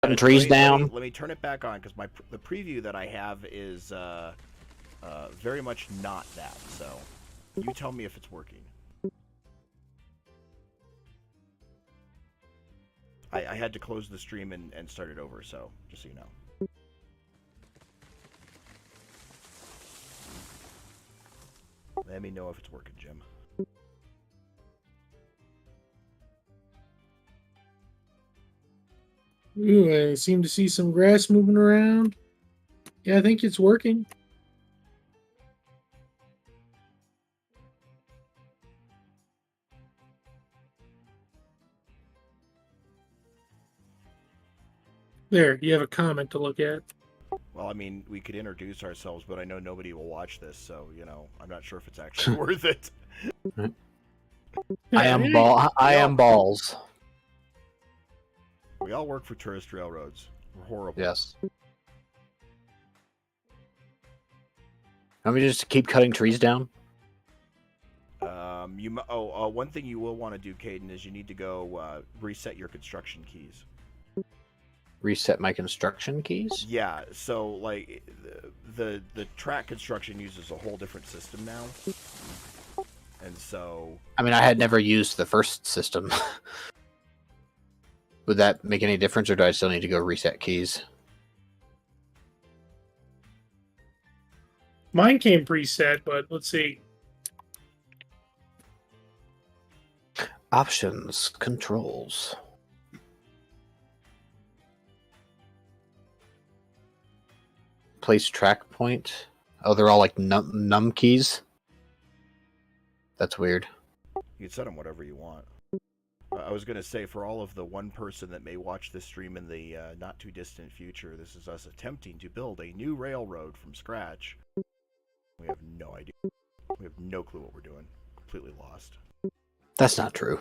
cutting trees down. Let me turn it back on because the preview that I have is very much not that. So you tell me if it's working. I had to close the stream and start it over, so just so you know. Let me know if it's working, Jim. Ooh, I seem to see some grass moving around. Yeah, I think it's working. There, you have a comment to look at. Well, I mean, we could introduce ourselves, but I know nobody will watch this, so, you know, I'm not sure if it's actually worth it. I am balls. We all work for tourist railroads. We're horrible. Yes. Let me just keep cutting trees down. One thing you will want to do, Caden, is you need to go reset your construction keys. Reset my construction keys? Yeah, so like the track construction uses a whole different system now. And so I mean, I had never used the first system. Would that make any difference, or do I still need to go reset keys? Mine came preset, but let's see. Options, controls. Place track point. Oh, they're all like num keys. That's weird. you can set them whatever you want. I was going to say, for all of the one person that may watch this stream in the not too distant future, this is us attempting to build a new railroad from scratch. We have no idea. We have no clue what we're doing. Completely lost. That's not true.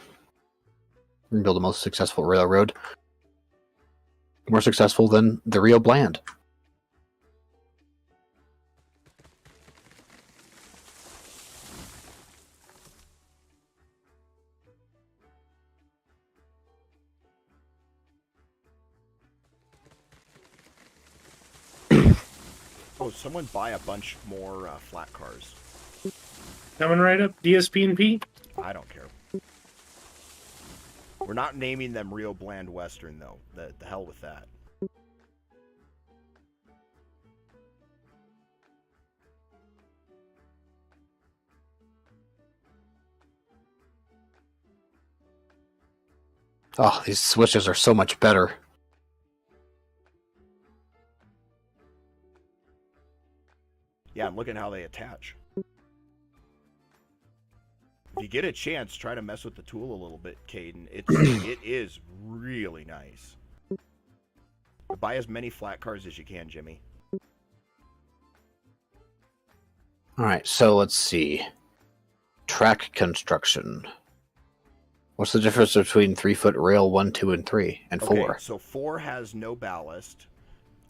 We can build the most successful railroad. More successful than the Rio Bland. Oh, someone buy a bunch more flat cars. Coming right up, DSP and P. I don't care. We're not naming them Rio Bland Western, though. The hell with that. Oh, these switches are so much better. Yeah, I'm looking at how they attach. If you get a chance, try to mess with the tool a little bit, Caden. It is really nice. Buy as many flat cars as you can, Jimmy. Alright, so let's see. Track construction. What's the difference between 3-foot rail 1, 2, and 3, and 4? Okay, so 4 has no ballast.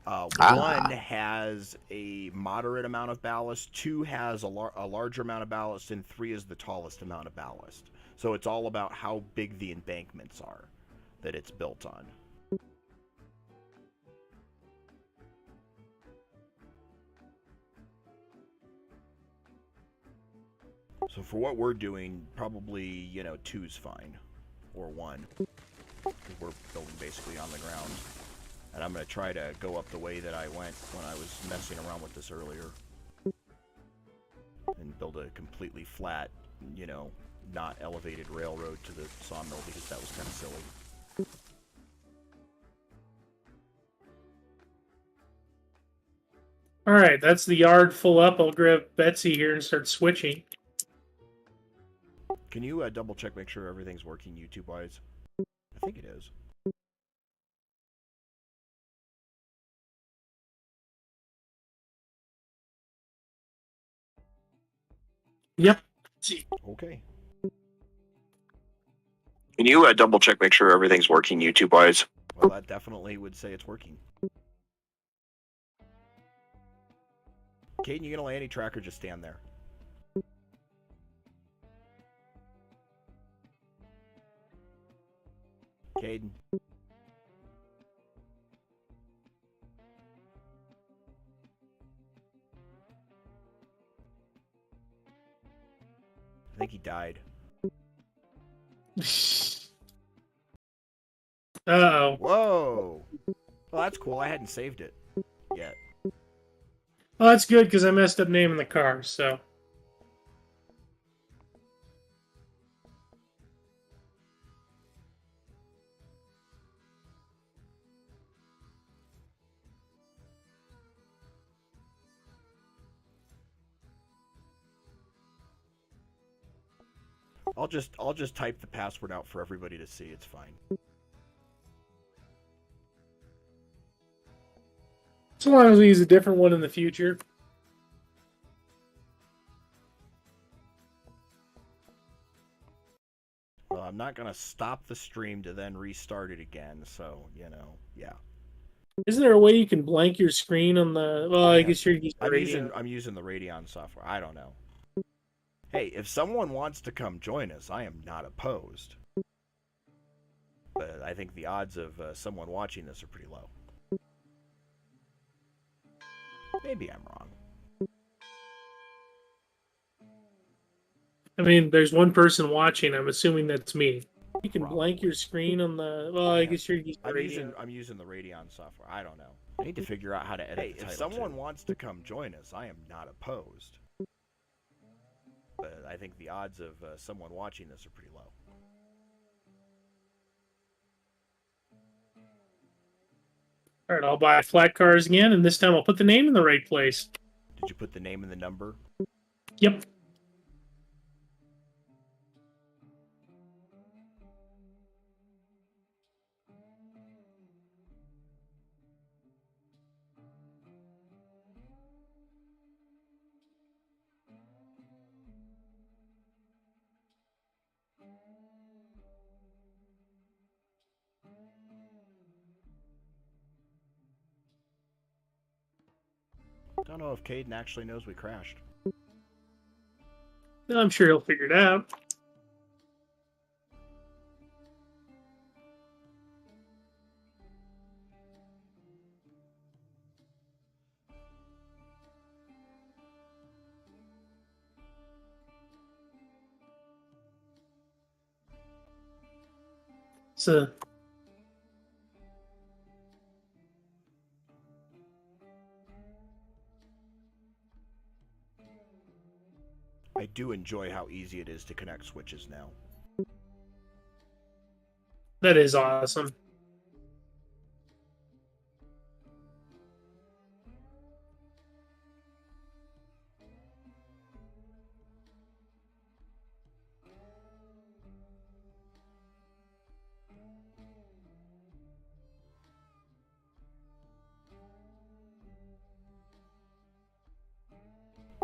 1 has a moderate amount of ballast, 2 has a larger amount of ballast, and 3 is the tallest amount of ballast. So it's all about how big the embankments are that it's built on. So for what we're doing, probably, 2's fine. Or 1. Because we're building basically on the ground. And I'm going to try to go up the way that I went when I was messing around with this earlier. And build a completely flat, not elevated railroad to the sawmill, because that was kind of silly. All right, that's the yard full up. I'll grab Betsy here and start switching. Can you double check, make sure everything's working YouTube-wise? I think it is. Yep. Okay. Can you double check, make sure everything's working YouTube-wise? Well, that definitely would say it's working. Caden, you gonna lay any track or just stand there? Caden. I think he died. Uh-oh. Whoa! Well, that's cool. I hadn't saved it yet. Well, that's good because I messed up naming the car, so. I'll just type the password out for everybody to see. It's fine. So long as we use a different one in the future. Well, I'm not gonna stop the stream to then restart it again. So yeah. Isn't there a way you can blank your screen on the? Well, I Yeah. guess you're using radio. I'm using the Radeon software. I don't know. Hey, if someone wants to come join us, I am not opposed. But I think the odds of someone watching this are pretty low. Maybe I'm wrong. I mean, there's one person watching. I'm assuming that's me. You can blank Probably. your screen on the. Well, I Yeah. guess you're using I'm radio. using the Radeon software. I don't know. I need to figure out how to edit the title. If someone wants to come join us, I am not opposed. But I think the odds of someone watching this are pretty low. All right, I'll buy flat cars again, and this time I'll put the name in the right place. Did you put the name and the number? Yep. Don't know if Caden actually knows we crashed. I'm sure he'll figure it out. So, I do enjoy how easy it is to connect switches now. that is awesome.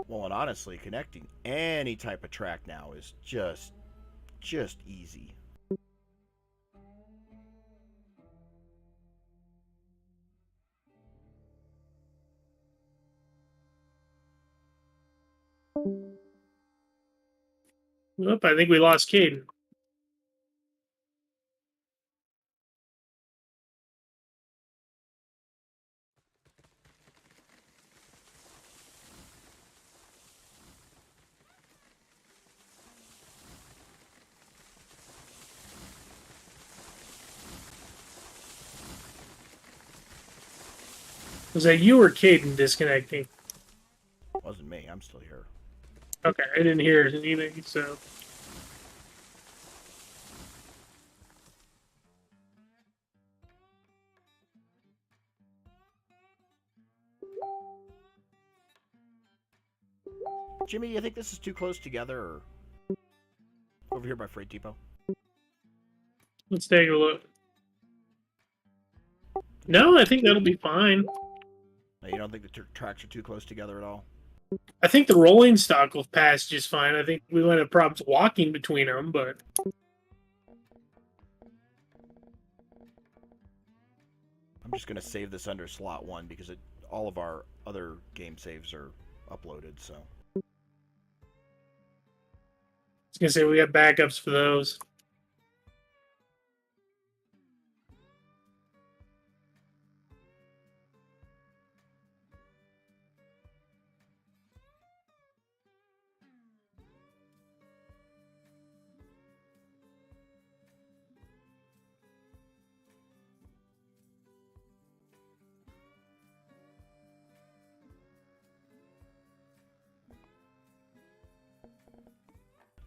Well, and honestly, connecting any type of track now is just easy. Oop, I think we lost Caden. Was that you or Caden disconnecting? Wasn't me. I'm still here. Okay, I didn't hear anything, so. Jimmy, you think this is too close together, or over here by Freight Depot? Let's take a look. No, I think that'll be fine. No, you don't think the tracks are too close together at all? I think the rolling stock will pass just fine. I think we might have problems walking between them, but I'm just gonna save this under slot 1 because all of our other game saves are uploaded. So I was gonna say we got backups for those.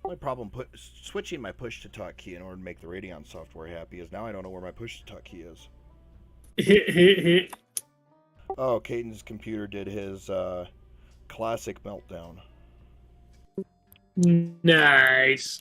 My problem switching my push to talk key in order to make the Radeon software happy is now I don't know where my push to talk key is. Oh, Caden's computer did his classic meltdown. Nice.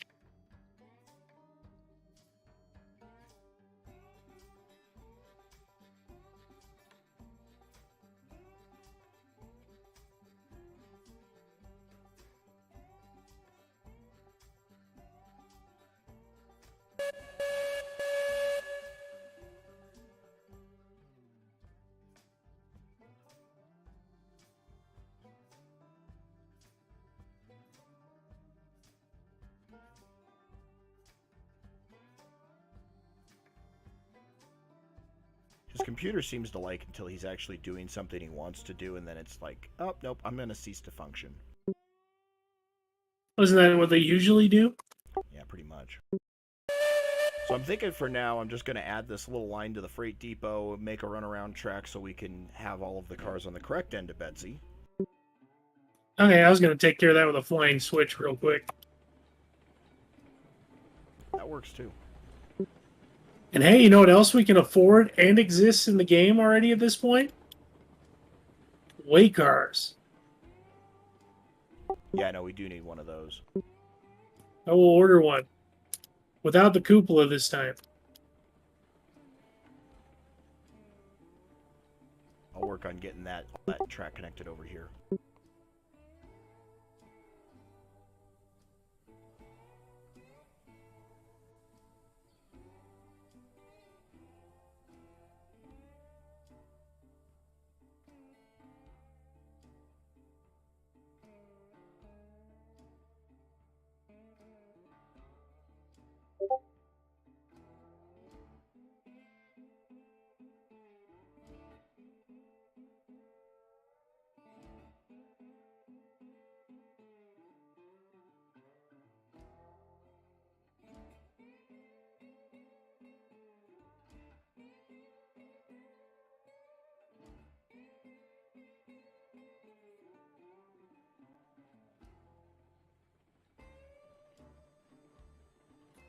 His computer seems to like until he's actually doing something he wants to do, and then it's like, oh, nope, I'm going to cease to function. Wasn't that what they usually do? Yeah, pretty much. So I'm thinking for now, I'm just going to add this little line to the freight depot, make a runaround track so we can have all of the cars on the correct end of Betsy. Okay, I was going to take care of that with a flying switch real quick. That works too. And hey, you know what else we can afford and exists in the game already at this point? Way cars. Yeah, I know, we do need one of those. I will order one. Without the cupola this time. I'll work on getting that track connected over here.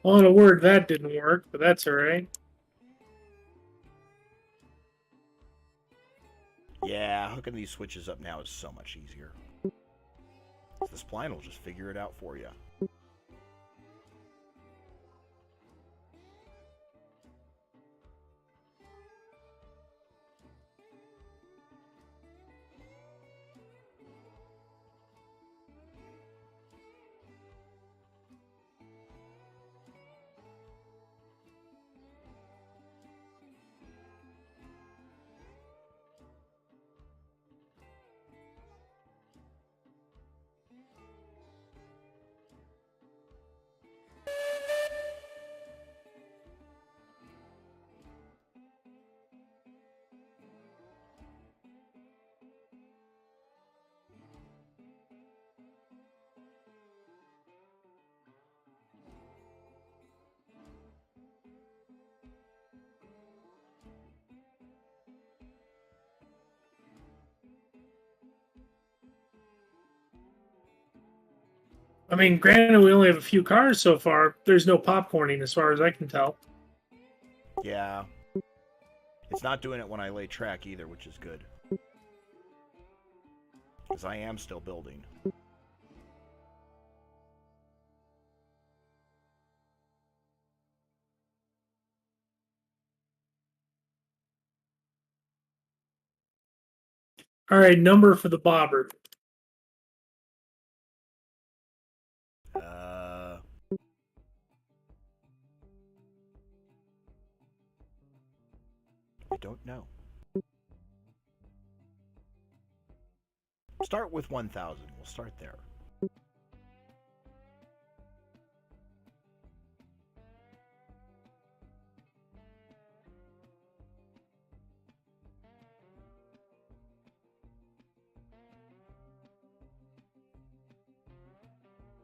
Well, in a word, that didn't work, but that's alright. Yeah, hooking these switches up now is so much easier. The spline will just figure it out for you. I mean, granted, we only have a few cars so far. There's no popcorning as far as I can tell. Yeah. It's not doing it when I lay track either, which is good. Because I am still building. Alright, number for the bobber. I don't know. Start with 1,000. We'll start there.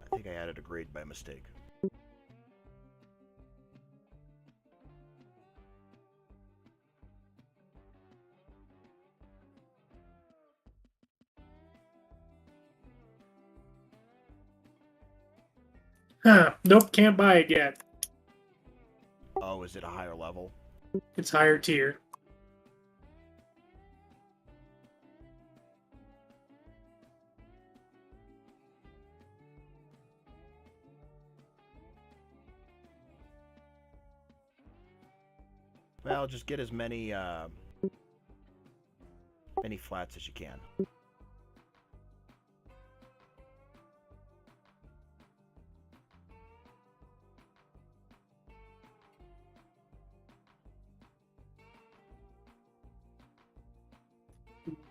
I think I added a grade by mistake. Huh. Nope, can't buy it yet. Oh, is it a higher level? It's higher tier. Well, just get as many many flats as you can.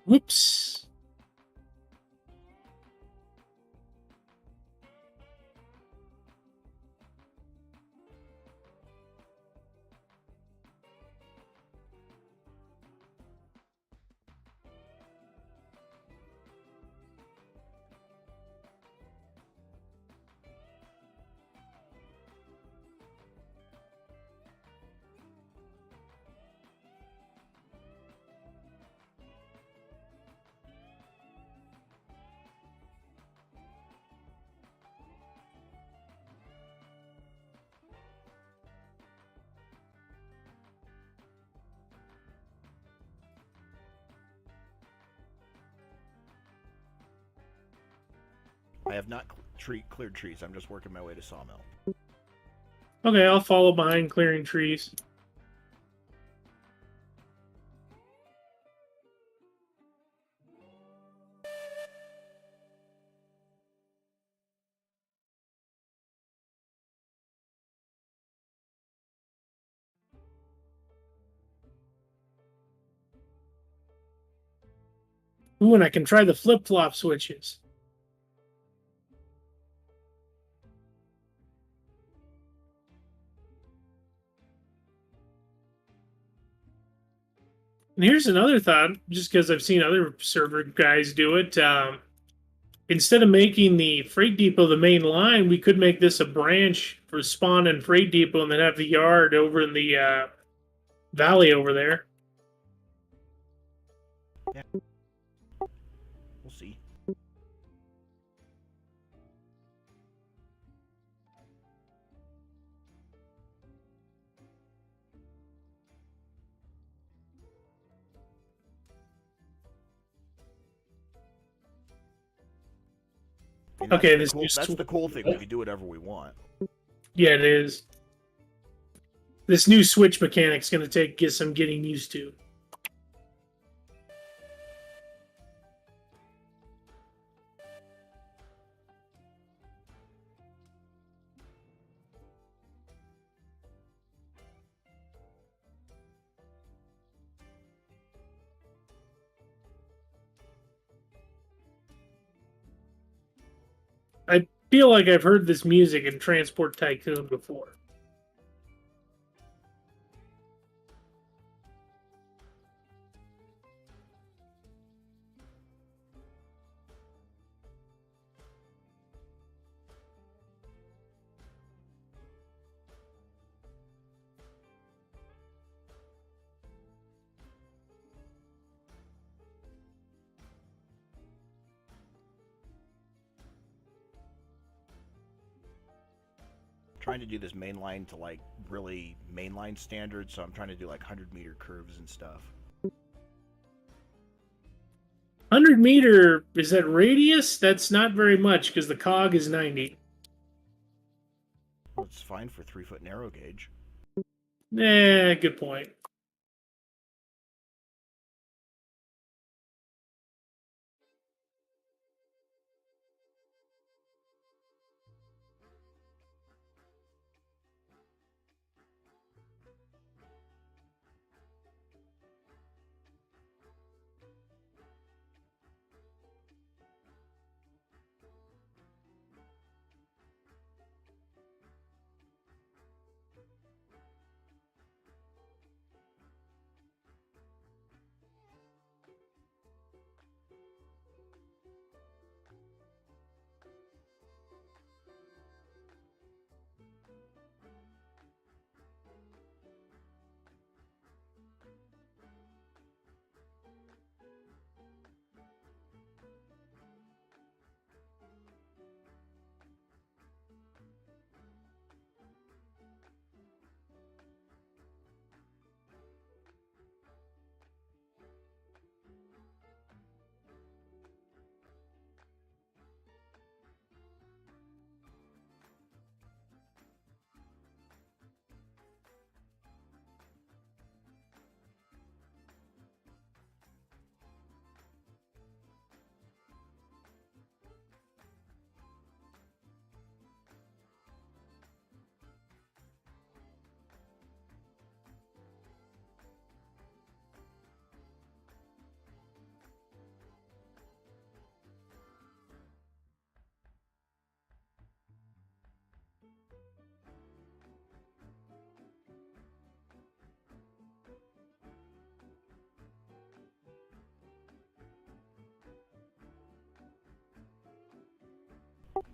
Whoops. I have not cleared trees. I'm just working my way to sawmill. Okay, I'll follow behind clearing trees. Ooh, and I can try the flip-flop switches. And here's another thought, just because I've seen other server guys do it. Instead of making the freight depot the main line, we could make this a branch for spawn and freight depot, and then have the yard over in the valley over there. Yeah. We'll see. I mean, Okay, that's the cool thing. We can do whatever we want. Yeah, it is. This new switch mechanic's going to get some getting used to. I feel like I've heard this music in Transport Tycoon before. Trying to do this mainline to like really mainline standards, so I'm trying to do like 100-meter curves and stuff. 100-meter, is that radius? That's not very much because the cog is 90. Well, it's fine for 3-foot narrow gauge. Good point.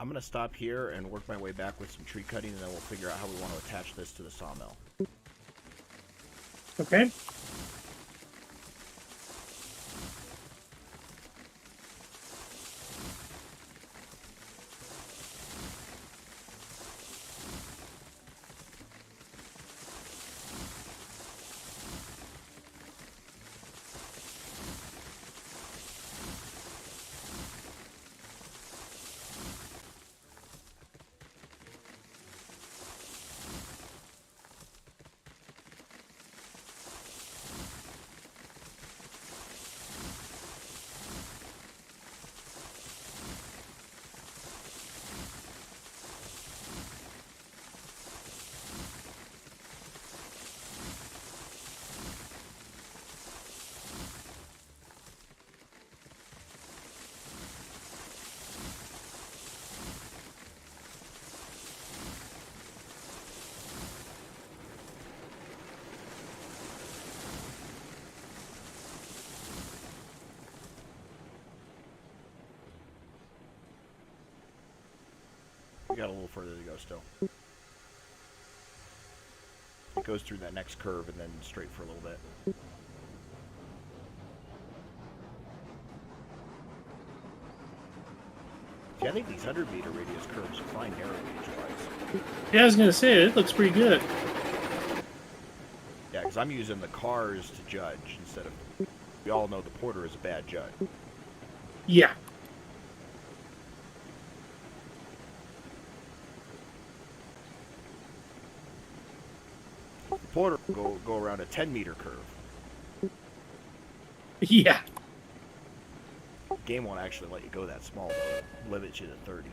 I'm gonna stop here and work my way back with some tree cutting, and then we'll figure out how we want to attach this to the sawmill. Okay. We got a little further to go still. It goes through that next curve and then straight for a little bit. See, I think these 100-meter radius curves are fine narrow gauge-wise. Yeah, I was gonna say it looks pretty good. Yeah, because I'm using the cars to judge instead of... We all know the porter is a bad judge. Yeah. The porter will go around a 10-meter curve. Yeah. The game won't actually let you go that small, though. It limits you to 30.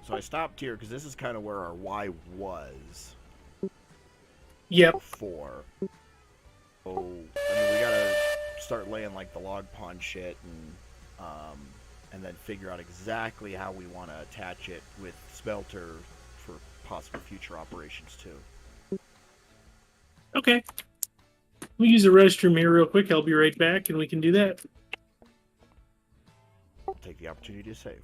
So I stopped here because this is kind of where our Y was Yep. before. So, I mean, we gotta start laying like the log pond shit and then figure out exactly how we want to attach it with Smelter for possible future operations too. Okay. We'll use the restroom here real quick. I'll be right back, and we can do that. I'll take the opportunity to save.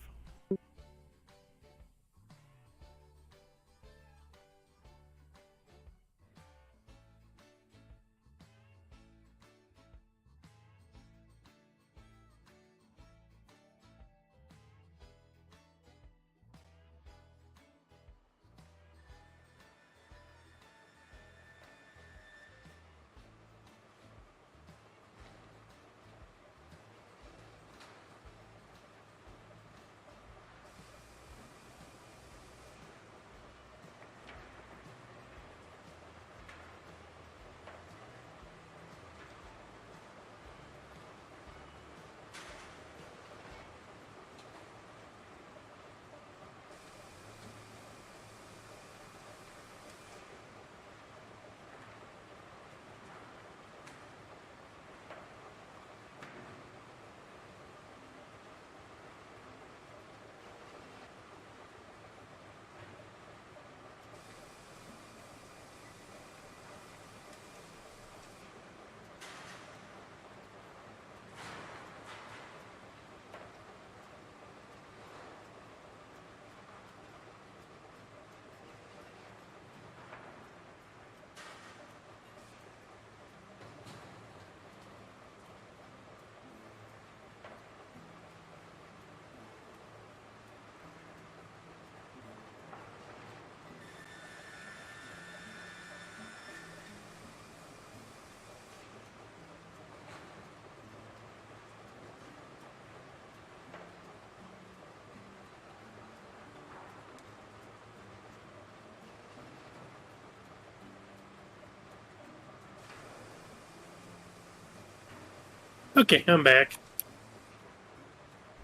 Okay, I'm back.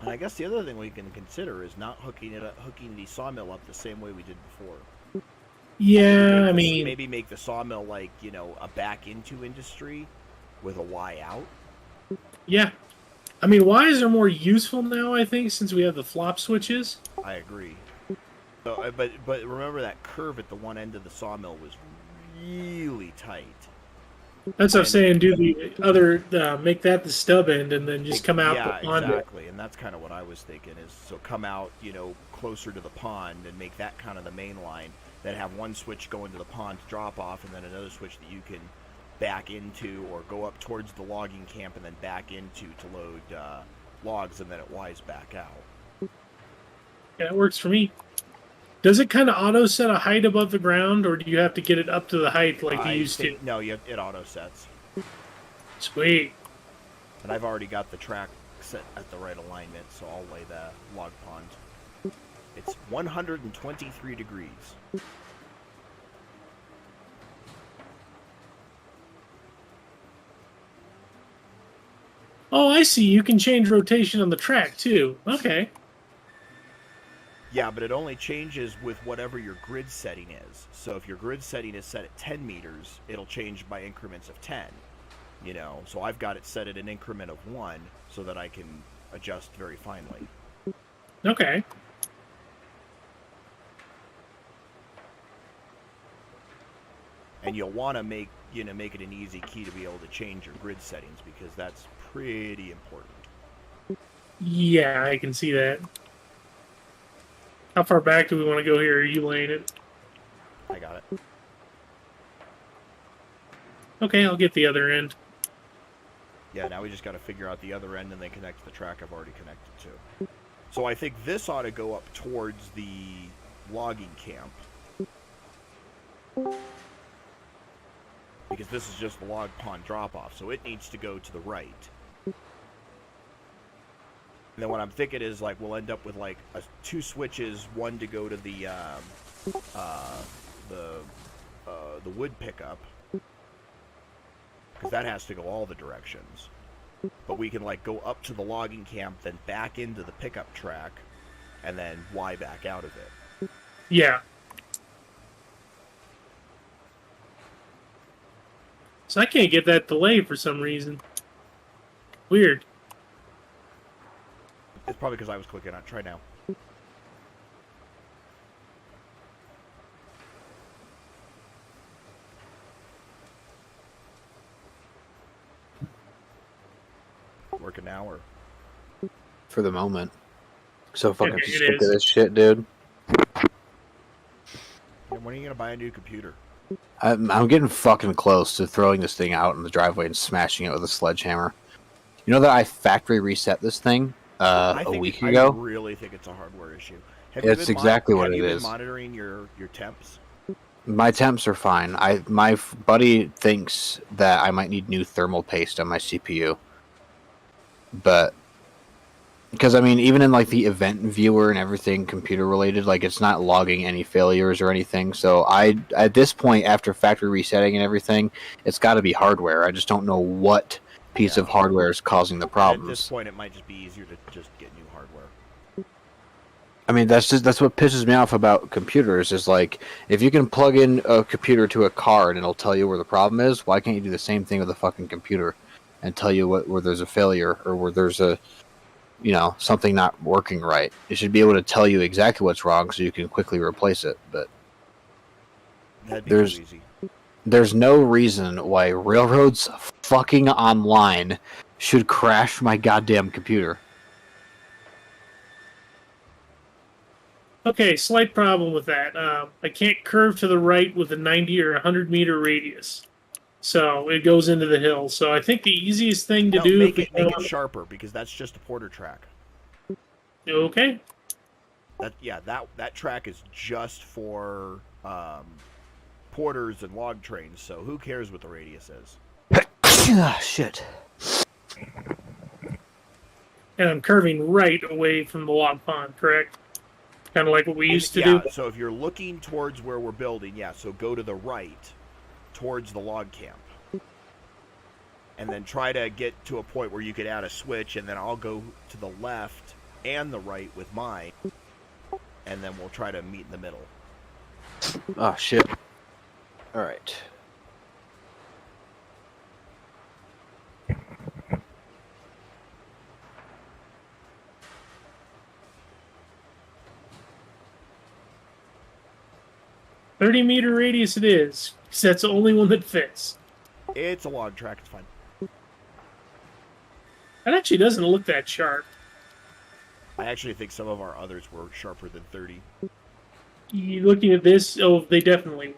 And I guess the other thing we can consider is not hooking the sawmill up the same way we did before. Yeah, I mean, maybe make the sawmill like, you know, a back into industry with a Y out. yeah. I mean, Ys are more useful now, I think, since we have the flop switches. I agree. So, but remember that curve at the one end of the sawmill was really tight. That's what I'm saying. Do the other, make that the stub end, and then just come out Yeah, the pond. exactly. And that's kind of what I was thinking is, so come out, closer to the pond and make that kind of the main line. Then have one switch go into the pond to drop off, and then another switch that you can back into or go up towards the logging camp and then back into to load logs, and then it Ys back out. Yeah, it works for me. Does it kind of auto set a height above the ground, or do you have to get it up to the height like you used to? No, it auto sets. Sweet. And I've already got the track set at the right alignment, so I'll lay the log pond. It's 123 degrees. Oh, I see. You can change rotation on the track, too. Okay. Yeah, but it only changes with whatever your grid setting is. So if your grid setting is set at 10 meters, it'll change by increments of 10. So I've got it set at an increment of 1 so that I can adjust very finely. Okay. And you'll want to make it an easy key to be able to change your grid settings, because that's pretty important. Yeah, I can see that. How far back do we want to go here? Are you laying it? I got it. Okay, I'll get the other end. Yeah, now we just got to figure out the other end and then connect to the track I've already connected to. So I think this ought to go up towards the logging camp, because this is just the log pond drop-off, so it needs to go to the right. And then what I'm thinking is, like, we'll end up with, like, two switches, one to go to the wood pickup, because that has to go all the directions. But we can, like, go up to the logging camp, then back into the pickup track, and then Y back out of it. Yeah. So I can't get that delay for some reason. Weird. It's probably because I was clicking on it. Try now. Working now, or? For the moment. So fucking It sick of is. this shit, dude. And when are you gonna buy a new computer? I'm getting fucking close to throwing this thing out in the driveway and smashing it with a sledgehammer. You know that I factory reset this thing a week ago? I really think it's a hardware issue. It's exactly what it Have you is. been monitoring your temps? My temps are fine. My buddy thinks that I might need new thermal paste on my CPU. But because I mean, even in like the event viewer and everything computer related, like it's not logging any failures or anything. So at this point, after factory resetting and everything, it's got to be hardware. I just don't know what piece of hardware is causing the problems. At this point, it might just be easier to just get new hardware. I mean, that's what pisses me off about computers is like, if you can plug in a computer to a car and it'll tell you where the problem is, why can't you do the same thing with a fucking computer and tell you where there's a failure or where there's a, something not working right? It should be able to tell you exactly what's wrong so you can quickly replace it. But That'd be too easy. There's no reason why Railroads fucking Online should crash my goddamn computer. Okay, slight problem with that. I can't curve to the right with a 90 or 100 meter radius. So it goes into the hill. So I think the easiest thing to do... Make it sharper, because that's just a porter track. Okay. That track is just for porters and log trains, so who cares what the radius is? Ah, shit. And I'm curving right away from the log pond, correct? Kind of like what we used to do? So if you're looking towards where we're building, so go to the right, towards the log camp. And then try to get to a point where you could add a switch, and then I'll go to the left and the right with mine, and then we'll try to meet in the middle. Oh, shit. Alright. 30-meter radius it is, because that's the only one that fits. It's a log track. It's fine. That actually doesn't look that sharp. I actually think some of our others were sharper than 30. You looking at this, oh, they definitely were.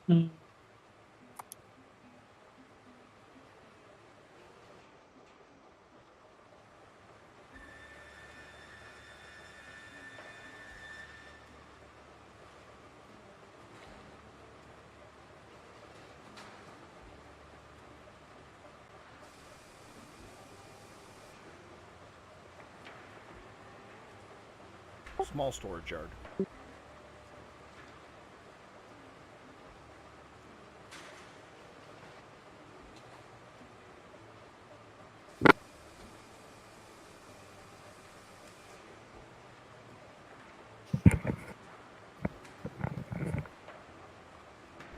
Hmm. Small storage yard.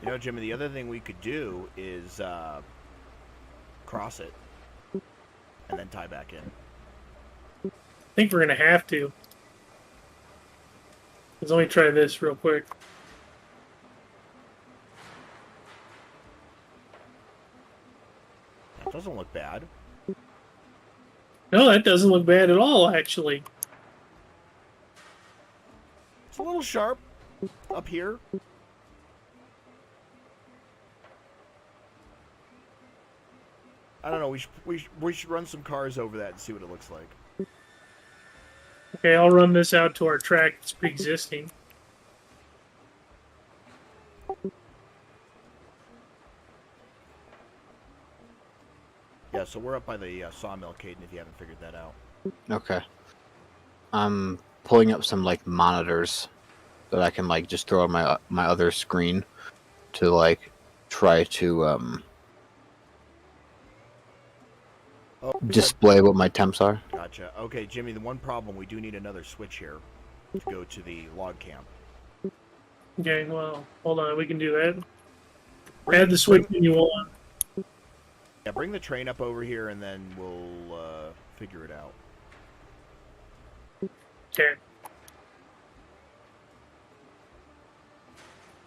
You know, Jimmy, the other thing we could do is cross it and then tie back in. I think we're going to have to. Let's let me try this real quick. That doesn't look bad. No, that doesn't look bad at all, actually. It's a little sharp up here. I don't know. We should run some cars over that and see what it looks like. Okay, I'll run this out to our track that's pre-existing. Yeah, so we're up by the sawmill, Caden, if you haven't figured that out. Okay. I'm pulling up some like monitors that I can like just throw on my other screen to like try to Oh, display what my temps are. Gotcha. Okay, Jimmy, the one problem, we do need another switch here to go to the log camp. Okay, well, hold on, we can do that. Add the switch when you want. Yeah, bring the train up over here and then we'll figure it out. Okay.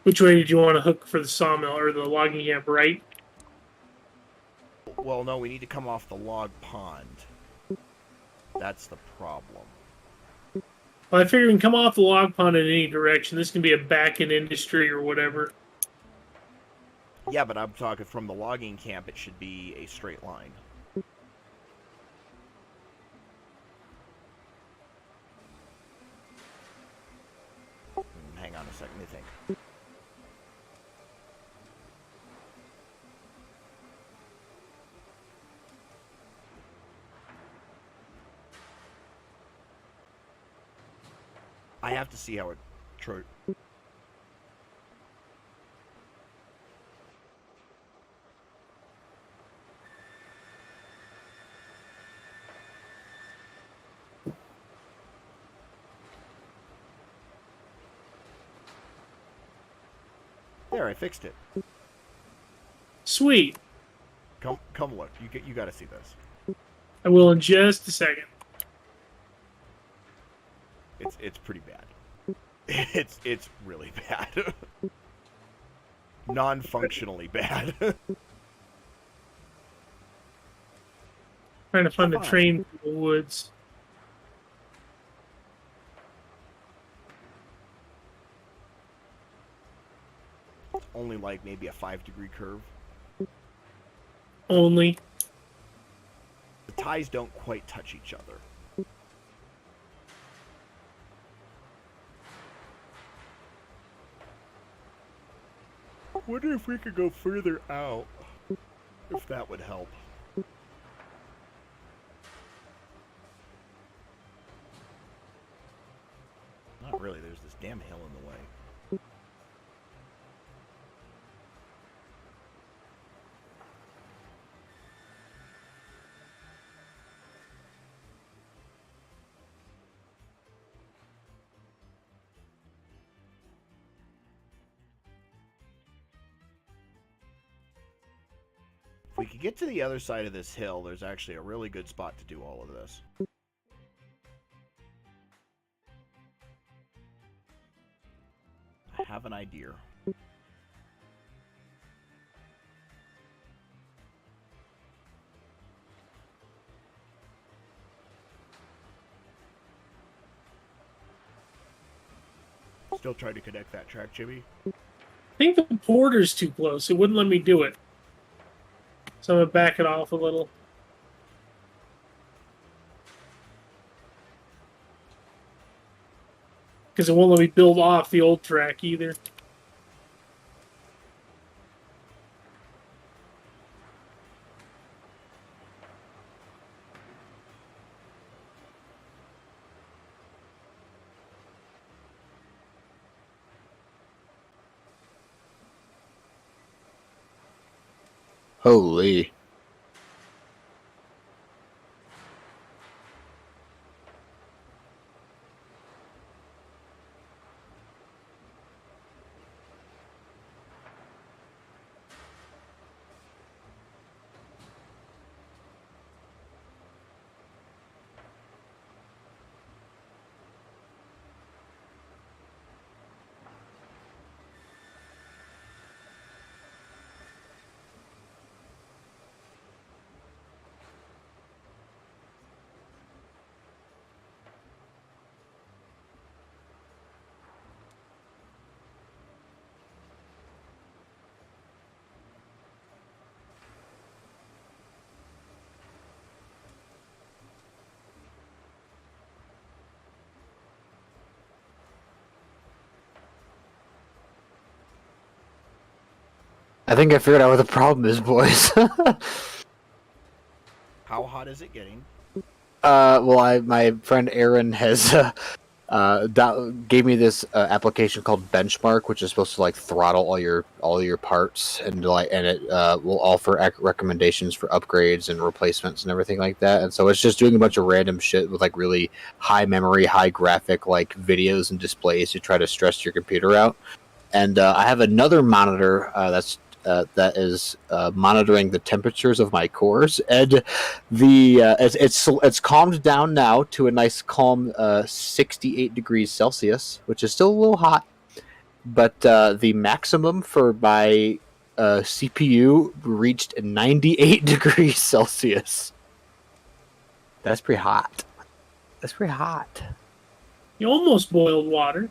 Which way did you want to hook for the sawmill or the logging camp, right? Well, no, we need to come off the log pond. That's the problem. Well, I figure we can come off the log pond in any direction. This can be a back-end industry or whatever. Yeah, but I'm talking from the logging camp, it should be a straight line. Hang on a second, let me think. I have to see how it... There, I fixed it. Sweet. Come look. You got to see this. I will in just a second. It's pretty bad. It's really bad. Non-functionally bad. Trying to find a Fine. train through the woods. Only like maybe a 5-degree curve. Only. The ties don't quite touch each other. Wonder if we could go further out. If that would help. Not really, there's this damn hill in the way. If we could get to the other side of this hill, there's actually a really good spot to do all of this. I have an idea. Still trying to connect that track, Jimmy? I think the border's too close. It wouldn't let me do it. So I'm going to back it off a little. Because it won't let me build off the old track either. Holy. I think I figured out what the problem is, boys. How hot is it getting? Well, my friend Aaron has gave me this application called Benchmark, which is supposed to like throttle all your parts and it will offer recommendations for upgrades and replacements and everything like that. And so it's just doing a bunch of random shit with like really high memory, high graphic like videos and displays to try to stress your computer out. And I have another monitor that is monitoring the temperatures of my cores, and it's calmed down now to a nice calm 68 degrees Celsius, which is still a little hot, but the maximum for my CPU reached 98 degrees Celsius. That's pretty hot. That's pretty hot. You almost boiled water.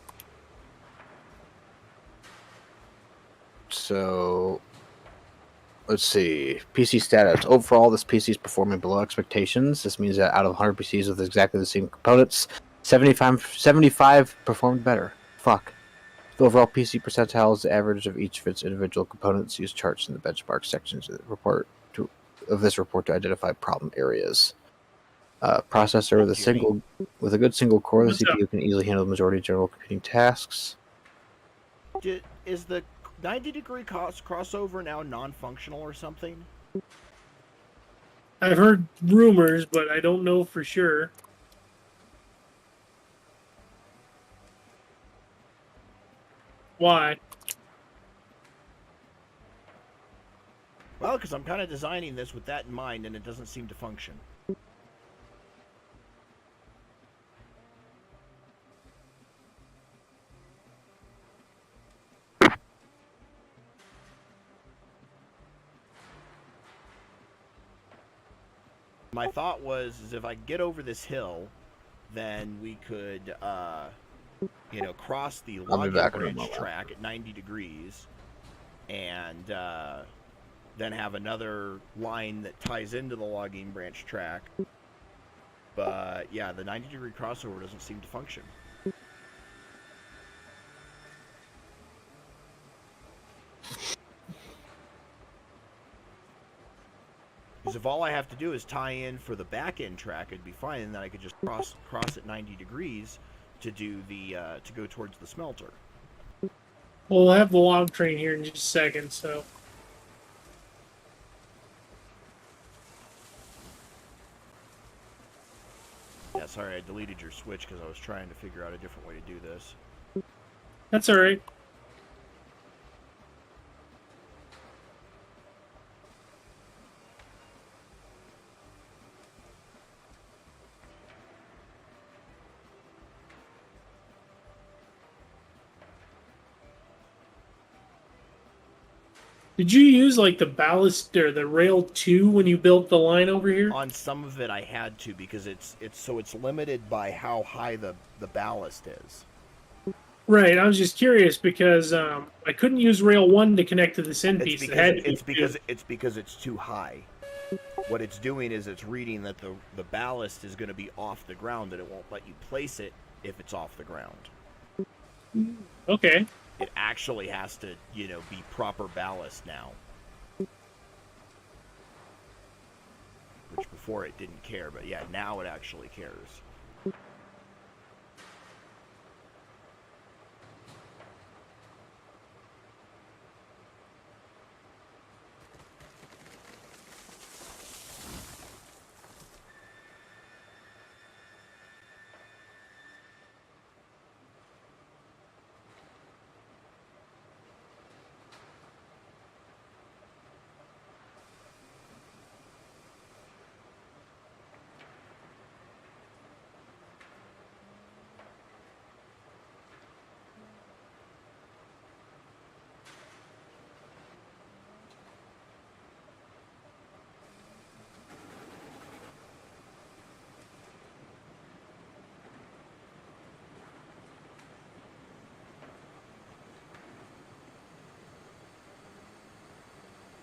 So, let's see. PC status. Overall, this PC is performing below expectations. This means that out of 100 PCs with exactly the same components, 75 performed better. Fuck. The overall PC percentile is the average of each of its individual components. Use charts in the benchmark sections of this report to identify problem areas. Processor with a good single core, the CPU can easily handle the majority of general computing tasks. Is the 90-degree crossover now non-functional or something? I've heard rumors, but I don't know for sure. Why? Well, because I'm kind of designing this with that in mind, and it doesn't seem to function. My thought was, is if I get over this hill, then we could, cross the I'll be logging back in a branch moment. track at 90 degrees, and then have another line that ties into the logging branch track. But yeah, the 90-degree crossover doesn't seem to function. Because if all I have to do is tie in for the back end track, it'd be fine, and then I could just cross at 90 degrees to do the to go towards the smelter. Well, we'll have the log train here in just a second, so. Yeah, sorry, I deleted your switch because I was trying to figure out a different way to do this. That's alright. Did you use like the ballast or the rail 2 when you built the line over here? On some of it, I had to because it's limited by how high the ballast is. Right, I was just curious because I couldn't use rail 1 to connect to this end piece. It's because it's too high. What it's doing is it's reading that the ballast is going to be off the ground, and it won't let you place it if it's off the ground. Okay. It actually has to, be proper ballast now. Which before it didn't care, but yeah, now it actually cares.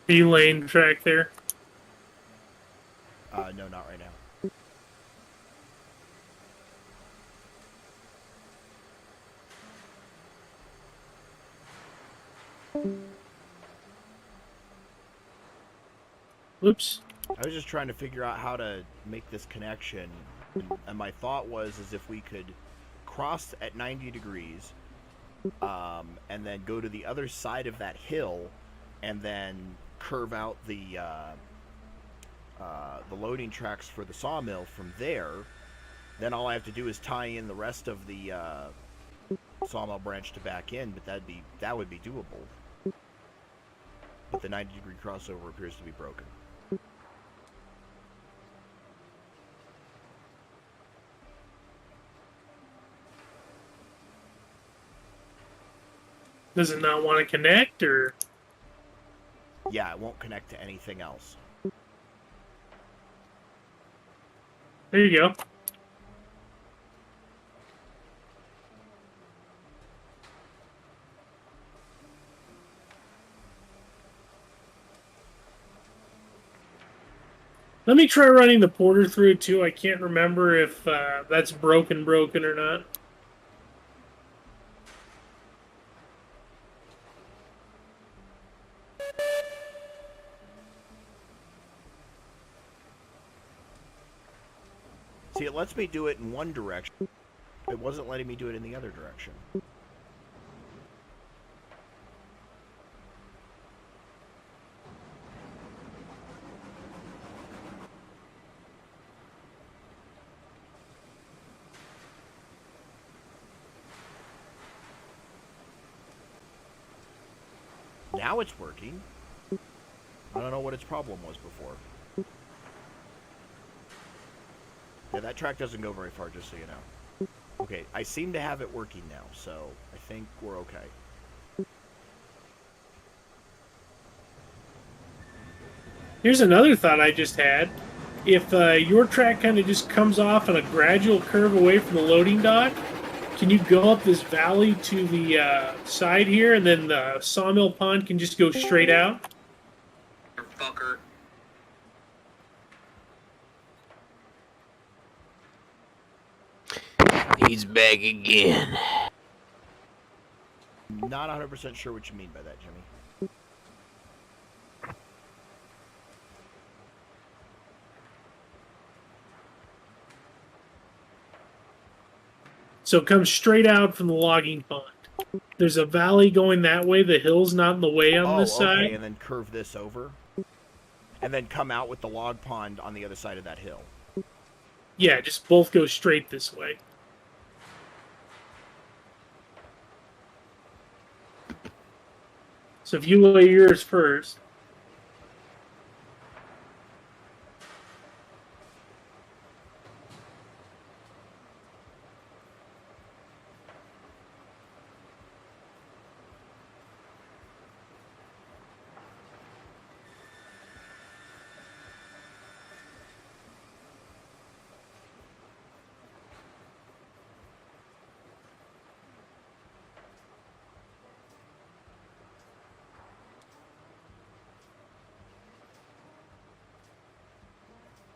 Are you laying the track there? No, not right now. Oops. I was just trying to figure out how to make this connection, and my thought was is if we could cross at 90 degrees, and then go to the other side of that hill, and then curve out the loading tracks for the sawmill from there. Then all I have to do is tie in the rest of the sawmill branch to back in, but that would be doable. But the 90-degree crossover appears to be broken. Does it not want to connect, or? Yeah, it won't connect to anything else. There you go. Let me try running the porter through it too. I can't remember if that's broken or not. See, it lets me do it in one direction. It wasn't letting me do it in the other direction. Now it's working. I don't know what its problem was before. Yeah, that track doesn't go very far, just so you know. Okay, I seem to have it working now, so I think we're okay. Here's another thought I just had. If your track kind of just comes off on a gradual curve away from the loading dock, can you go up this valley to the side here, and then the sawmill pond can just go straight out? Fucker. He's back again. Not 100% sure what you mean by that, Jimmy. So it comes straight out from the logging pond. There's a valley going that way. The hill's not in the way on this side. Okay, and then curve this over. And then come out with the log pond on the other side of that hill. Yeah, just both go straight this way. So if you lay yours first.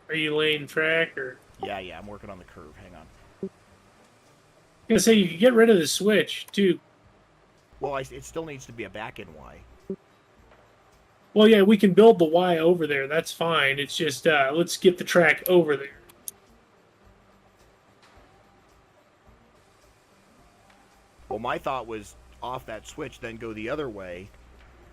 Are you laying track or? Yeah, I'm working on the curve. Hang on. I'm gonna say you could get rid of the switch too. Well, it still needs to be a back end Y. Well, yeah, we can build the Y over there. That's fine. It's just let's get the track over there. Well, my thought was off that switch, then go the other way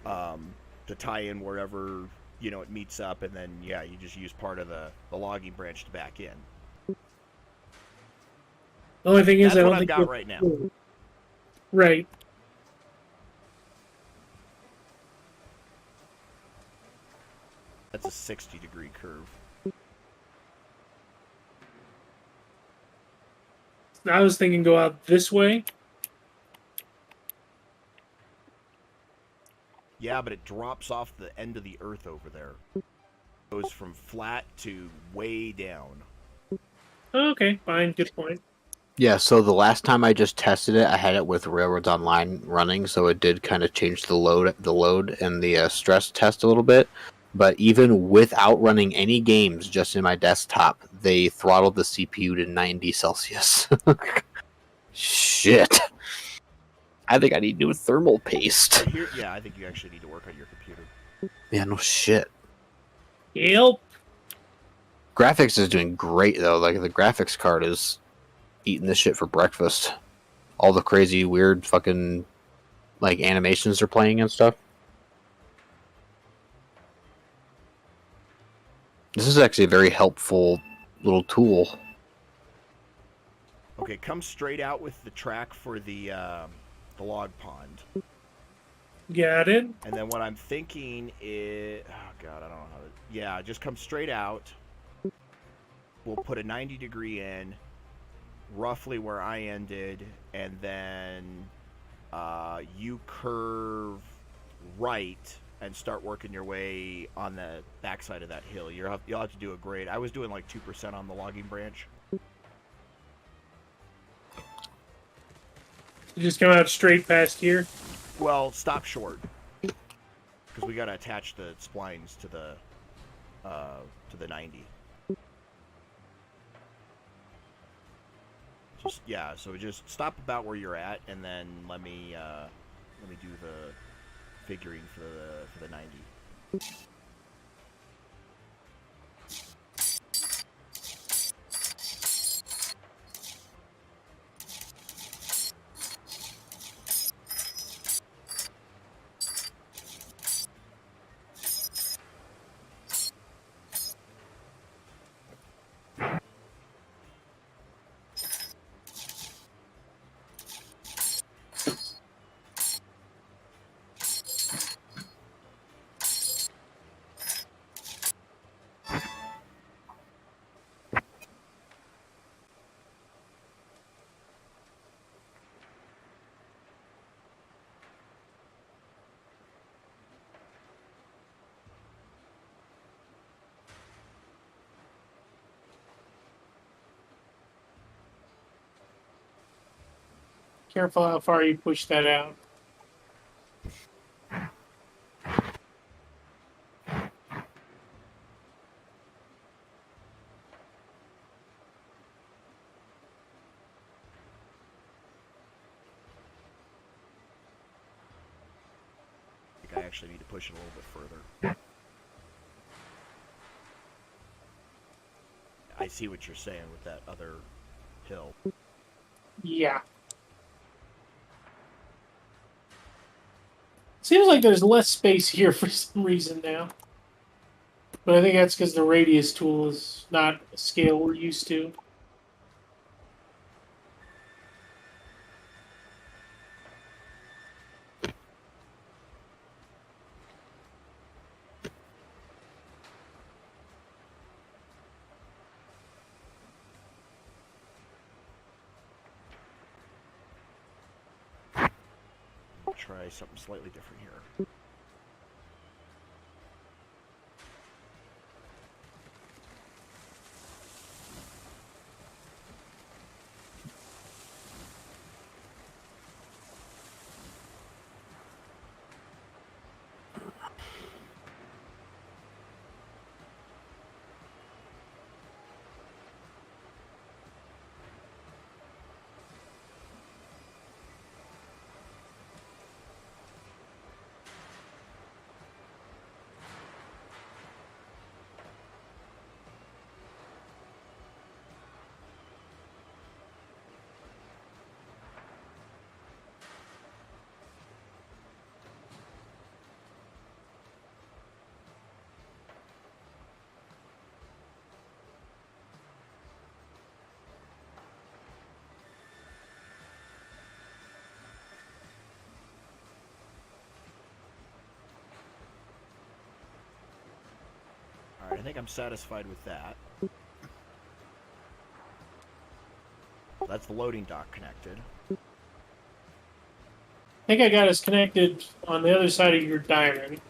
to tie in wherever, you know, it meets up, and then, yeah, you just use part of the logging branch to back in. The only thing is, That's I don't what I've think got right now. Right. That's a 60-degree curve. I was thinking go out this way. Yeah, but it drops off the end of the earth over there. Goes from flat to way down. Okay, fine. Good point. Yeah, so the last time I just tested it, I had it with Railroads Online running, so it did kind of change the load and the stress test a little bit. But even without running any games, just in my desktop, they throttled the CPU to 90 Celsius. Shit. I think I need new thermal paste. Here, yeah, I think you actually need to work on your computer. Yeah, no shit. Yep. Graphics is doing great, though. Like, the graphics card is eating this shit for breakfast. All the crazy, weird fucking, like, animations they're playing and stuff. This is actually a very helpful little tool. Okay, come straight out with the track for the log pond. Got it. And then what I'm thinking is... Oh, God, I don't know how to... Yeah, just come straight out. We'll put a 90-degree in, roughly where I ended, and then you curve right and start working your way on the backside of that hill. You'll have to do a grade. I was doing like 2% on the logging branch. You just come out straight past here. Well, stop short, because we got to attach the splines to the 90. Just, yeah, so just stop about where you're at, and then let me do the figuring for the 90. Careful how far you push that out. I think I actually need to push it a little bit further. I see what you're saying with that other hill. Yeah. Seems like there's less space here for some reason now. But I think that's because the radius tool is not a scale we're used to. Try something slightly different here. Alright, I think I'm satisfied with that. That's the loading dock connected. I think I got us connected on the other side of your diamond.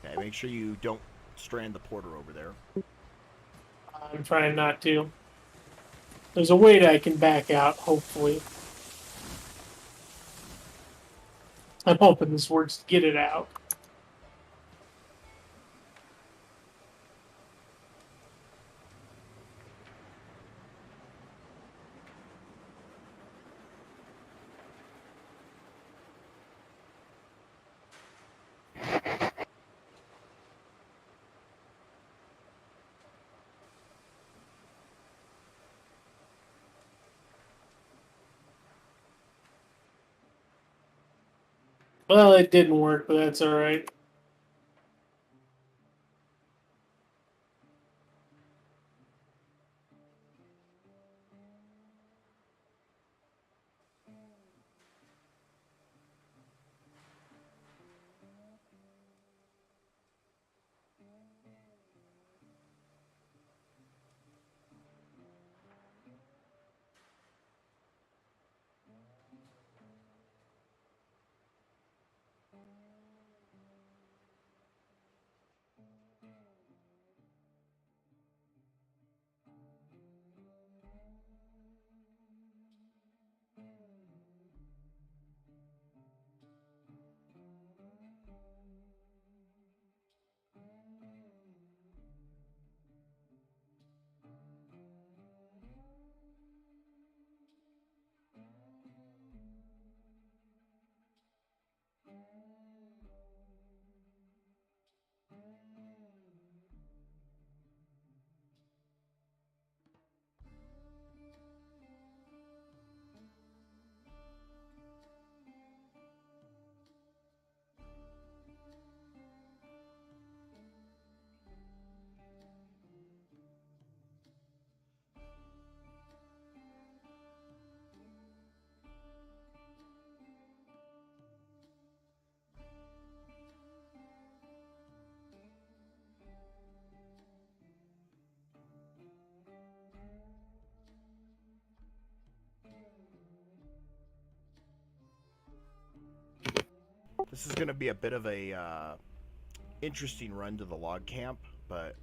Okay, make sure you don't strand the porter over there. I'm trying not to. There's a way that I can back out, hopefully. I'm hoping this works to get it out. Well, it didn't work, but that's alright. This is going to be a bit of a interesting run to the log camp, but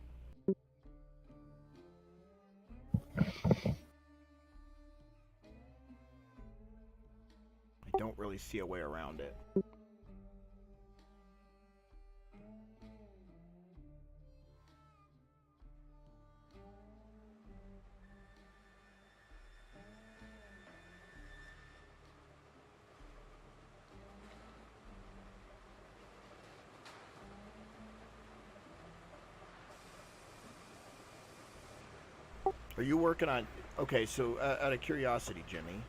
don't really see a way around it. Are you working on... Okay, so out of curiosity, Jimmy,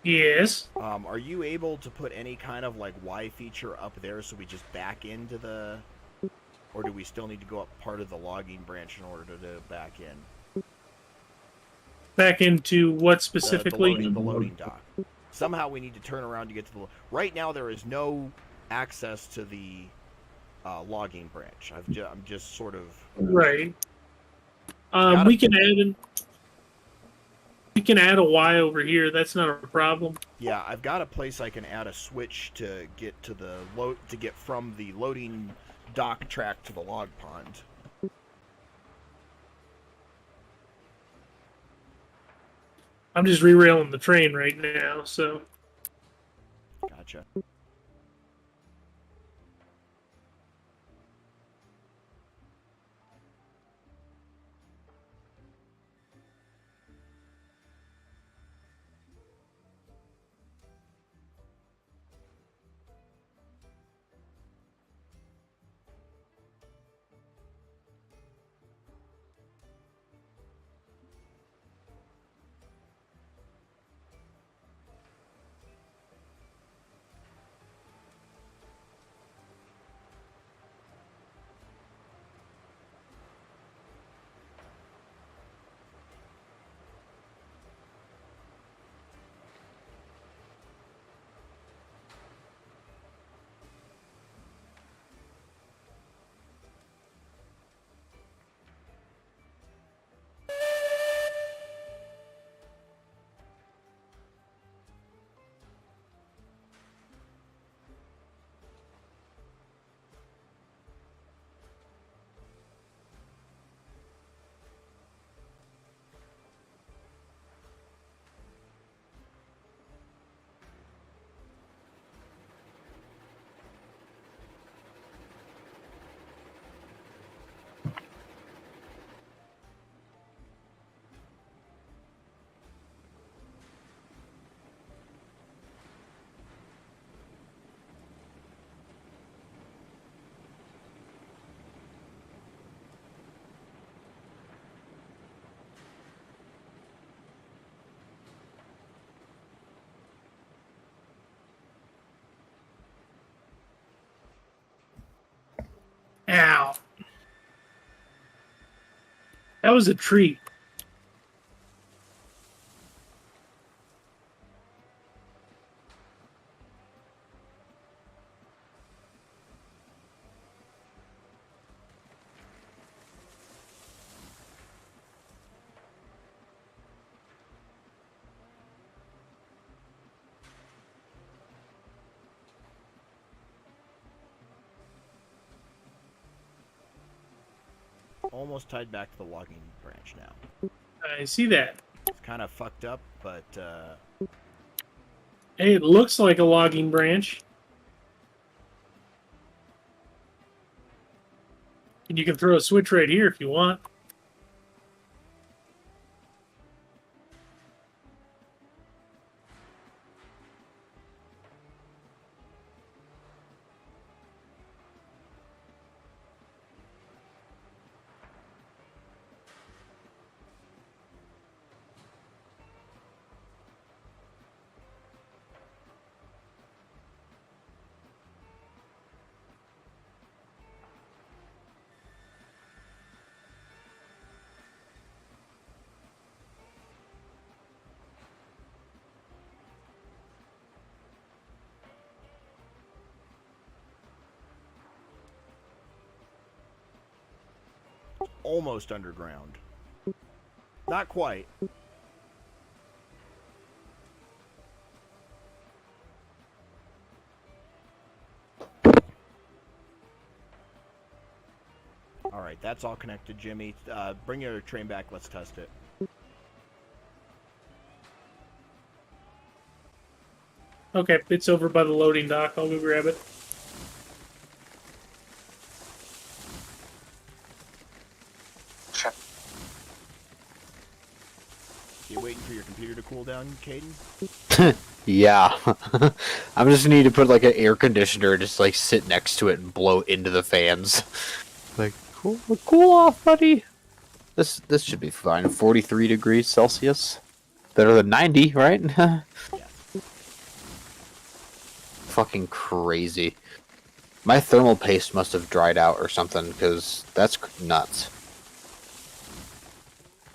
Yes. are you able to put any kind of like Y feature up there so we just back into the... Or do we still need to go up part of the logging branch in order to back in? Back into what The specifically? loading dock. Somehow we need to turn around to get to the... Right now there is no access to the logging branch. I'm just sort of... Right. Gotta- We can add a Y over here. That's not a problem. Yeah, I've got a place I can add a switch to get to the to get from the loading dock track to the log pond. I'm just re-railing the train right now, so Gotcha. ow. That was a treat. Almost tied back to the logging branch now. I see that. It's kind of fucked up, but Hey, it looks like a logging branch. And you can throw a switch right here if you want. almost underground. Not quite. Alright, that's all connected, Jimmy. Bring your train back, let's test it. Okay, it's over by the loading dock. I'll go grab it. Check. You waiting for your computer to cool down, Caden? Yeah. I'm just need to put like an air conditioner, just like sit next to it and blow into the fans. Like, cool off, buddy. This should be fine. 43 degrees Celsius. Better than 90, right? Yeah. Fucking crazy. My thermal paste must have dried out or something, because that's nuts.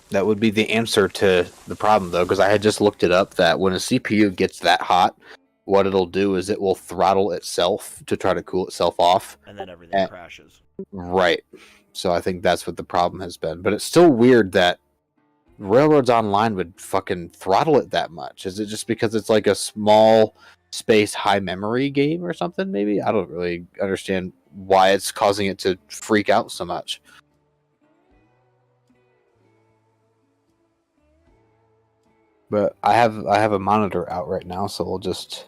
That would be the answer to the problem, though, because I had just looked it up that when a CPU gets that hot, what it'll do is it will throttle itself to try to cool itself off. And then everything crashes. Right. So I think that's what the problem has been. But it's still weird that Railroads Online would fucking throttle it that much. Is it just because it's like a small space high memory game or something, maybe? I don't really understand why it's causing it to freak out so much. But I have a monitor out right now, so we'll just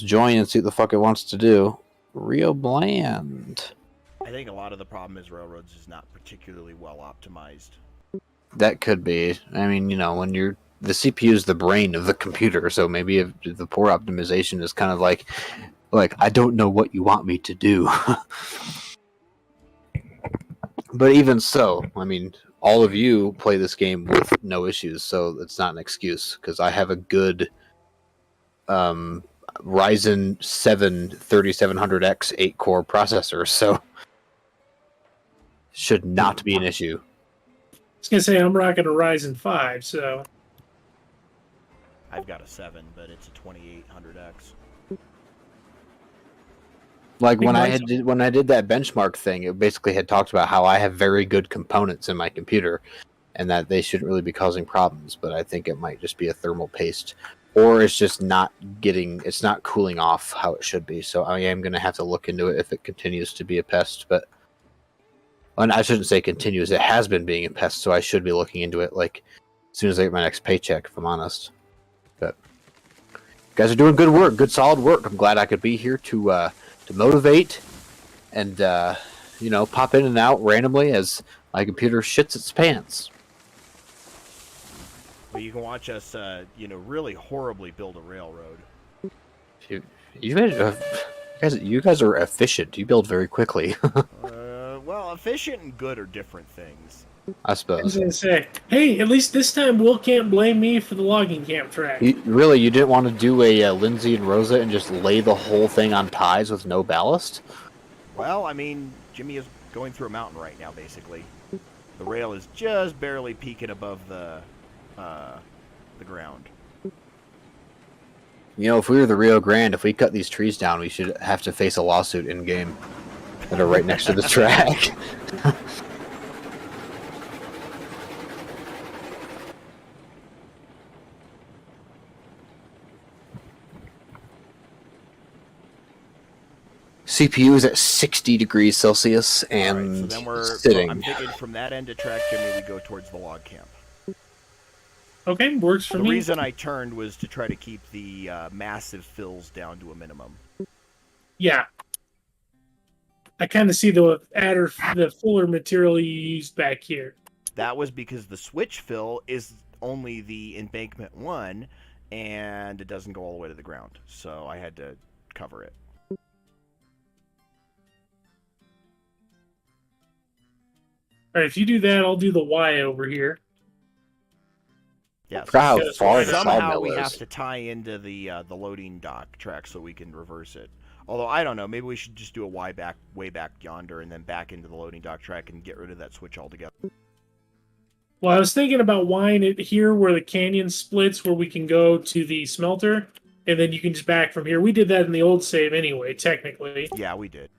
join and see what the fuck it wants to do. Rio Bland. I think a lot of the problem is Railroads is not particularly well optimized. That could be. I mean, you know, when the CPU is the brain of the computer, so maybe if the poor optimization is kind of like I don't know what you want me to do. But even so, I mean, all of you play this game with no issues, so it's not an excuse, because I have a good Ryzen 7 3700X 8-core processor, so should not be an issue. I was gonna say I'm rocking a Ryzen 5, so I've got a 7, but it's a 2800X. Like Big when I mine's- when I did that benchmark thing, it basically had talked about how I have very good components in my computer, and that they shouldn't really be causing problems. But I think it might just be a thermal paste, or it's just it's not cooling off how it should be. So I am going to have to look into it if it continues to be a pest. But and I shouldn't say continues; it has been being a pest, so I should be looking into it like as soon as I get my next paycheck, if I'm honest. But you guys are doing good work, good solid work. I'm glad I could be here to motivate and pop in and out randomly as my computer shits its pants. Well, you can watch us, really horribly build a railroad. You guys are efficient. You build very quickly. Well, efficient and good are different things. I I was suppose. gonna say, hey, at least this time Will can't blame me for the logging camp track. You didn't want to do a Lindsay and Rosa and just lay the whole thing on ties with no ballast? Well, I mean, Jimmy is going through a mountain right now, basically. The rail is just barely peeking above the ground. You know, if we were the Rio Grande, if we cut these trees down, we should have to face a lawsuit in game that are right next to the track. CPU is at 60 degrees Celsius and Alright, so then we're sitting. I'm thinking from that end of track, Jimmy, we go towards the log camp. Okay, works for The me. reason I turned was to try to keep the massive fills down to a minimum. Yeah. I kind of see the fuller material you used back here. That was because the switch fill is only the embankment 1, and it doesn't go all the way to the ground. So I had to cover it. All right, if you do that, I'll do the Y over here. Yeah, forgot how so far the somehow sawmill we is. have to tie into the loading dock track so we can reverse it. Although I don't know, maybe we should just do a way back yonder and then back into the loading dock track and get rid of that switch altogether. Well, I was thinking about Ying it here where the canyon splits, where we can go to the smelter, and then you can just back from here. We did that in the old save anyway, technically. Yeah, we did.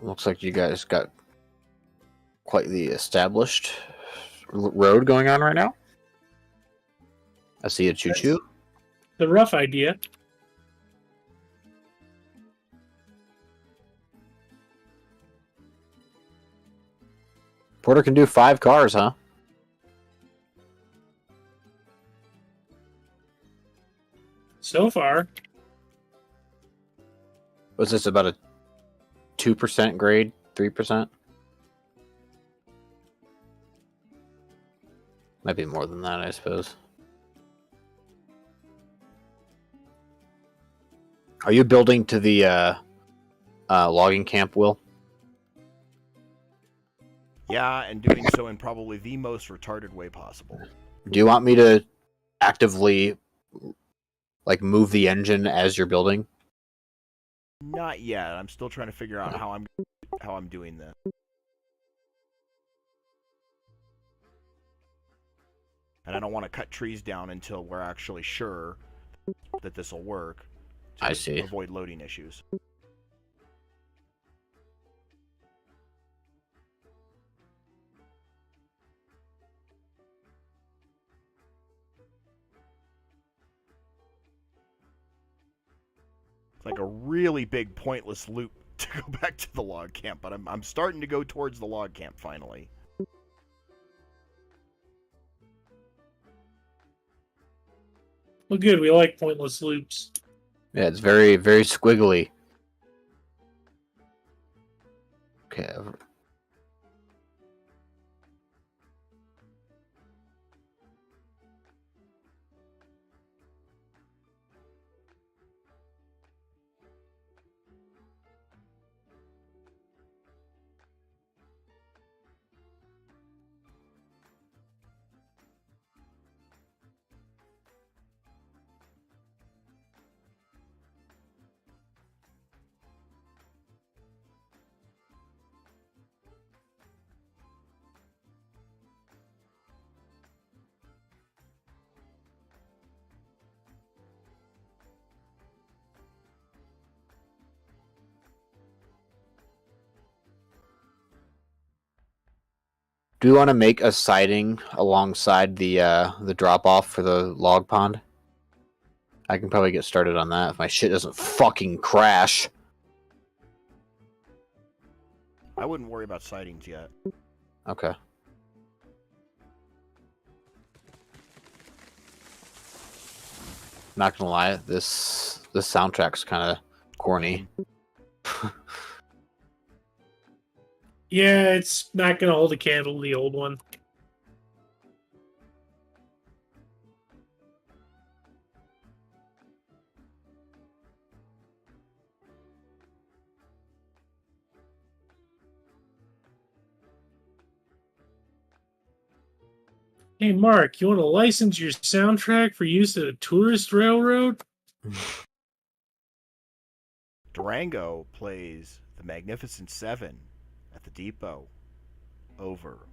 Looks like you guys got quite the established road going on right now. I see a choo-choo. The rough idea. Porter can do 5 cars, huh? So far. Was this about a 2% grade? 3%? Might be more than that, I suppose. Are you building to the logging camp, Will? Yeah, and doing so in probably the most retarded way possible. Do you want me to actively like move the engine as you're building? Not yet. I'm still trying to figure out how I'm doing this. And I don't want to cut trees down until we're actually sure that this will work. To I see. Avoid loading issues. It's like a really big pointless loop to go back to the log camp, but I'm starting to go towards the log camp finally. Well, good. We like pointless loops. Yeah, it's very, very squiggly. Okay. Do we want to make a siding alongside the drop off for the log pond? I can probably get started on that if my shit doesn't fucking crash. I wouldn't worry about sightings yet. Okay. Not gonna lie, this soundtrack's kind of corny. Yeah, it's not going to hold a candle to the old one. Hey, Mark, you want to license your soundtrack for use at a tourist railroad? Durango plays The Magnificent Seven at the depot over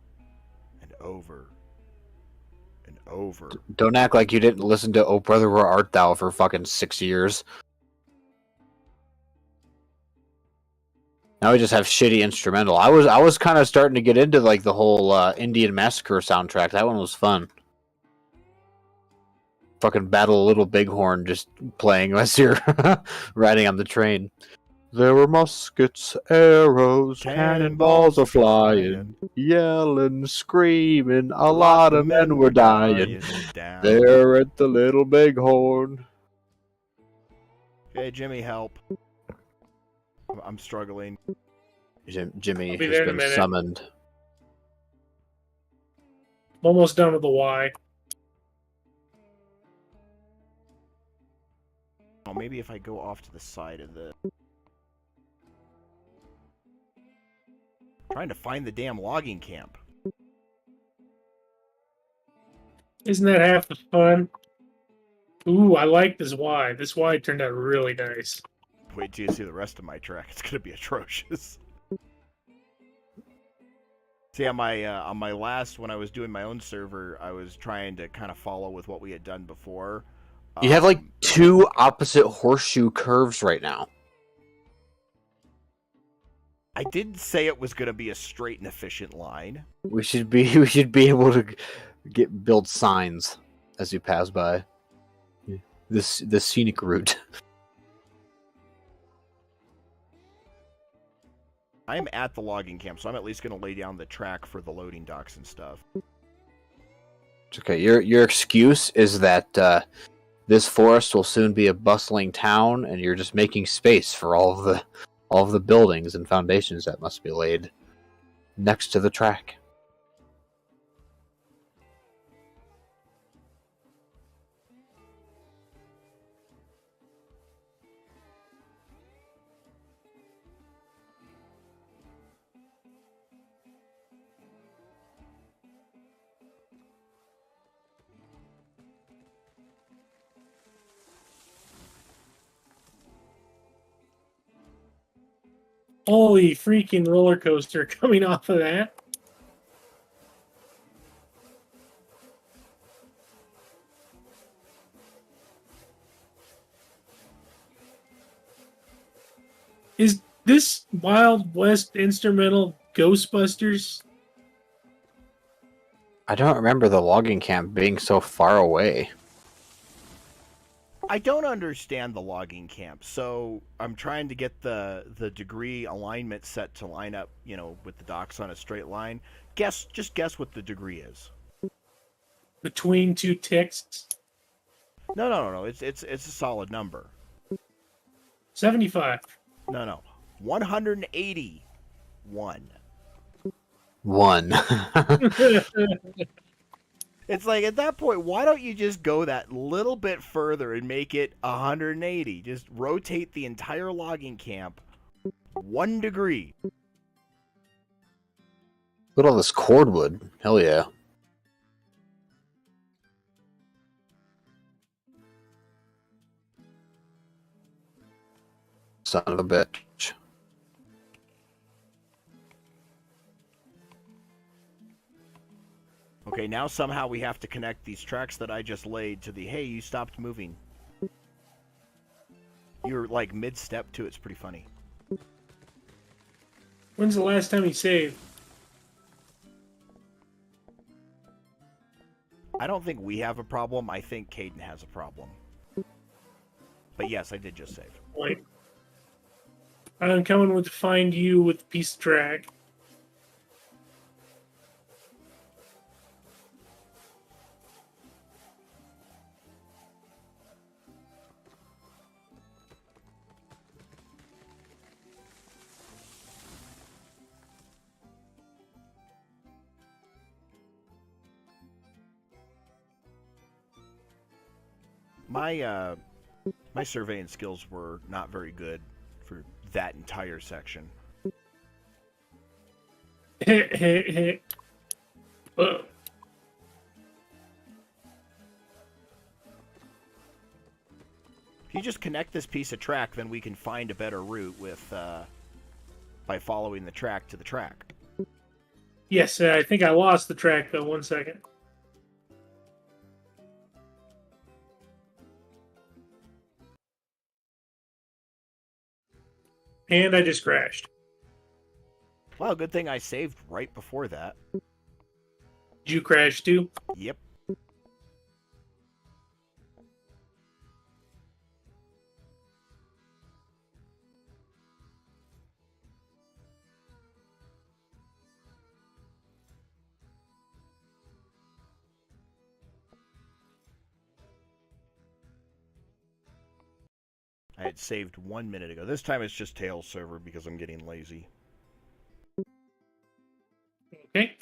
and over and over. Don't act like you didn't listen to Oh Brother Where Art Thou for fucking 6 years. Now we just have shitty instrumental. I was kind of starting to get into like the whole Indian Massacre soundtrack. That one was fun. Fucking Battle of Little Bighorn just playing as you're riding on the train. There were muskets, arrows, cannonballs are flying, yelling, screaming, a lot of men were dying. There at the Little Bighorn. Hey, Jimmy, help. I'm struggling. Jimmy I'll be has there in a been minute. summoned. I'm almost done with the Y. Oh, maybe if I go off to the side of the... Trying to find the damn logging camp. Isn't that half the fun? Ooh, I like this Y. This Y turned out really nice. Wait till you see the rest of my track. It's gonna be atrocious. See, on my last, when I was doing my own server, I was trying to kind of follow with what we had done before. You have like 2 opposite horseshoe curves right now. I didn't say it was going to be a straight and efficient line. We should be able to build signs as you pass by. This scenic route. I'm at the logging camp, so I'm at least going to lay down the track for the loading docks and stuff. It's okay. Your excuse is that this forest will soon be a bustling town, and you're just making space for all of the buildings and foundations that must be laid next to the track. Holy freaking roller coaster coming off of that. Is this Wild West instrumental Ghostbusters? I don't remember the logging camp being so far away. I don't understand the logging camp, so I'm trying to get the degree alignment set to line up, with the docks on a straight line. Just guess what the degree is. Between two ticks? No. It's a solid number. 75. No. 181. One. It's like, at that point, why don't you just go that little bit further and make it 180? Just rotate the entire logging camp 1 degree. Look at all this cordwood. Hell yeah. Son of a bitch. Okay, now somehow we have to connect these tracks that I just laid to the, hey, you stopped moving. You're like mid-step too, it's pretty funny. When's the last time you saved? I don't think we have a problem, I think Caden has a problem. But yes, I did just save. Wait. I'm coming to find you with a piece of track. My surveying skills were not very good for that entire section. If you just connect this piece of track, then we can find a better route with by following the track to the track. Yes, I think I lost the track though. 1 second. And I just crashed. Well, good thing I saved right before that. Did you crash too? Yep. I had saved 1 minute ago. This time it's just Tails server because I'm getting lazy. Okay.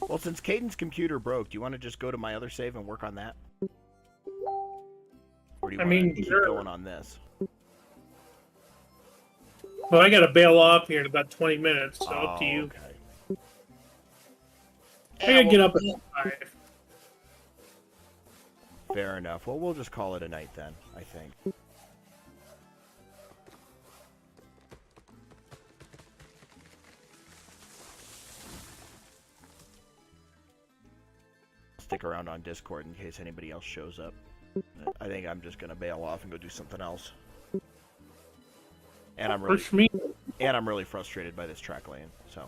Well, since Caden's computer broke, do you want to just go to my other save and work on that? Or do you I want mean, to keep sure. going on this? Well, I got to bail off here in about 20 minutes, so up to you. Okay. I got to get up at 5. Fair enough. Well, we'll just call it a night then, I think. Stick around on Discord in case anybody else shows up. I think I'm just gonna bail off and go do something else. And I'm Works for me. really frustrated by this track lane. So